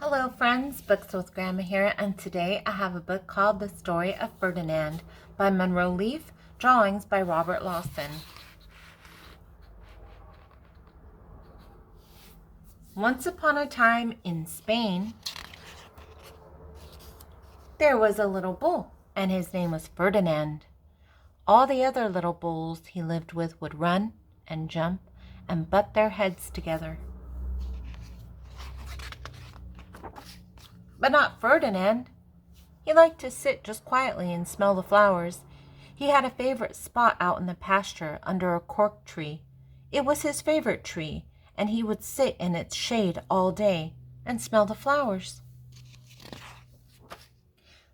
Hello friends, Books with Grandma here, and today I have a book called The Story of Ferdinand by Munro Leaf, drawings by Robert Lawson. Once upon a time in Spain, there was a little bull, and his name was Ferdinand. All the other little bulls he lived with would run and jump and butt their heads together. But not Ferdinand. He liked to sit just quietly and smell the flowers. He had a favorite spot out in the pasture under a cork tree. It was his favorite tree, and he would sit in its shade all day and smell the flowers.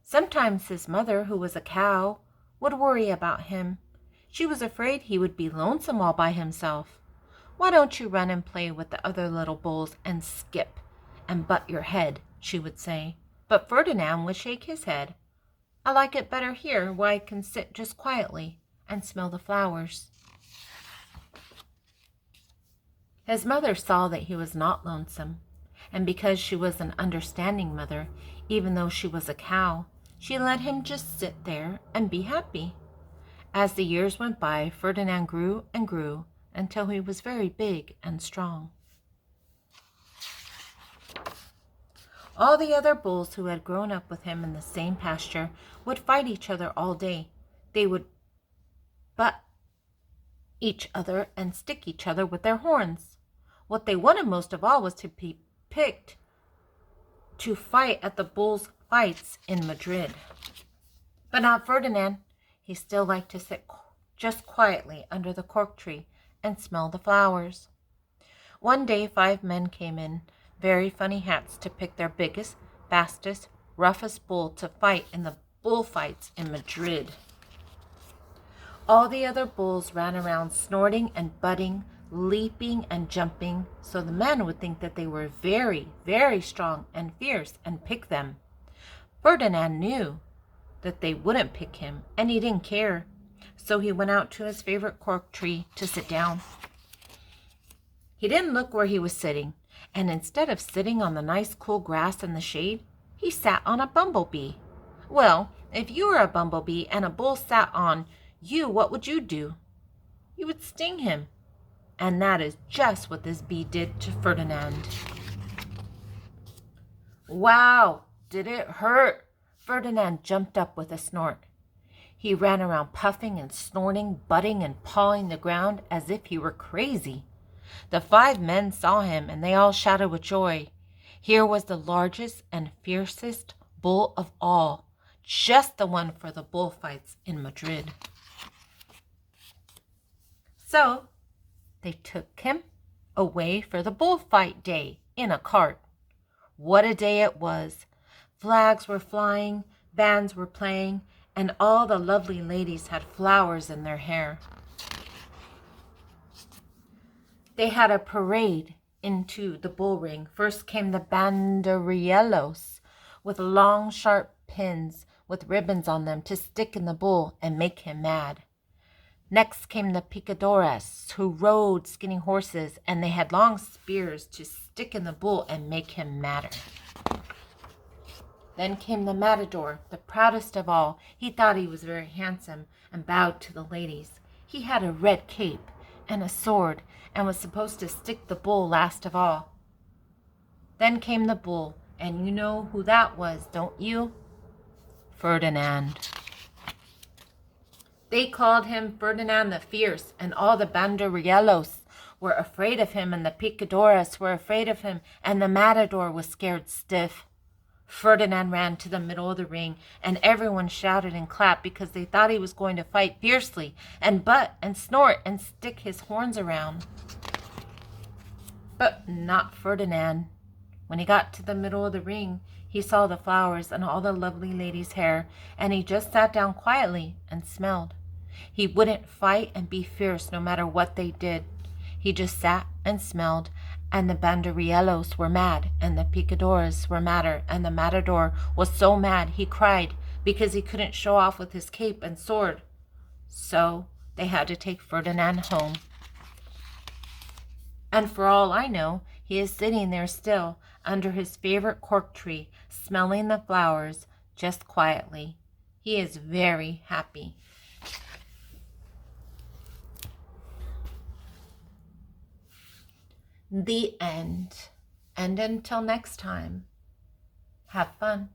Sometimes his mother, who was a cow, would worry about him. She was afraid he would be lonesome all by himself. "Why don't you run and play with the other little bulls and skip and butt your head?" she would say. But Ferdinand would shake his head. "I like it better here, where I can sit just quietly and smell the flowers." His mother saw that he was not lonesome, and because she was an understanding mother, even though she was a cow, she let him just sit there and be happy. As the years went by, Ferdinand grew and grew until he was very big and strong. All the other bulls who had grown up with him in the same pasture would fight each other all day. They would butt each other and stick each other with their horns. What they wanted most of all was to be picked to fight at the bulls' fights in Madrid. But not Ferdinand. He still liked to sit just quietly under the cork tree and smell the flowers. One day 5 men came in very funny hats to pick their biggest, fastest, roughest bull to fight in the bullfights in Madrid. All the other bulls ran around snorting and butting, leaping and jumping, so the men would think that they were very, very strong and fierce and pick them. Ferdinand knew that they wouldn't pick him, and he didn't care, so he went out to his favorite cork tree to sit down. He didn't look where he was sitting, and instead of sitting on the nice cool grass in the shade, he sat on a bumblebee. Well, if you were a bumblebee and a bull sat on you, what would you do? You would sting him. And that is just what this bee did to Ferdinand. Wow, did it hurt? Ferdinand jumped up with a snort. He ran around puffing and snorting, butting and pawing the ground as if he were crazy. The 5 men saw him, and they all shouted with joy. Here was the largest and fiercest bull of all, just the one for the bullfights in Madrid. So they took him away for the bullfight day in a cart. What a day it was! Flags were flying, bands were playing, and all the lovely ladies had flowers in their hair. They had a parade into the bull ring. First came the banderilleros with long, sharp pins with ribbons on them to stick in the bull and make him mad. Next came the picadores, who rode skinny horses, and they had long spears to stick in the bull and make him madder. Then came the Matador, the proudest of all. He thought he was very handsome and bowed to the ladies. He had a red cape and a sword and was supposed to stick the bull last of all. Then came the bull, and you know who that was, don't you? Ferdinand. They called him Ferdinand the Fierce, and all the banderilleros were afraid of him, and the picadores were afraid of him, and the Matador was scared stiff. Ferdinand ran to the middle of the ring, and everyone shouted and clapped because they thought he was going to fight fiercely and butt and snort and stick his horns around. But not Ferdinand. When he got to the middle of the ring, he saw the flowers and all the lovely ladies' hair, and he just sat down quietly and smelled. He wouldn't fight and be fierce no matter what they did. He just sat and smelled, and the banderilleros were mad, and the picadores were madder, and the Matador was so mad he cried because he couldn't show off with his cape and sword. So they had to take Ferdinand home. And for all I know, he is sitting there still, under his favorite cork tree, smelling the flowers just quietly. He is very happy. The end. And until next time, have fun.